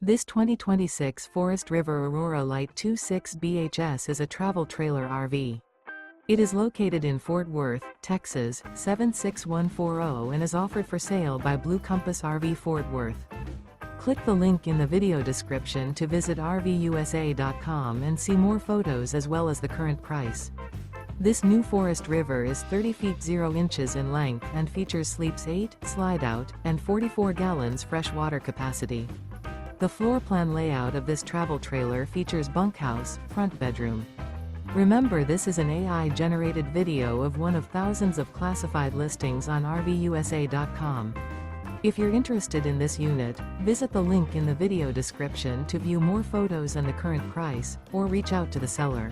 This 2026 Forest River Aurora Light 26 BHS is a travel trailer RV. It is located in Fort Worth, Texas, 76140 and is offered for sale by Blue Compass RV Fort Worth. Click the link in the video description to visit RVUSA.com and see more photos as well as the current price. This new Forest River is 30 feet 0 inches in length and features sleeps 8, Slideout, and 44 gallons fresh water capacity. The floor plan layout of this travel trailer features bunkhouse, front bedroom. Remember, this is an AI-generated video of one of thousands of classified listings on RVUSA.com. If you're interested in this unit, visit the link in the video description to view more photos and the current price, or reach out to the seller.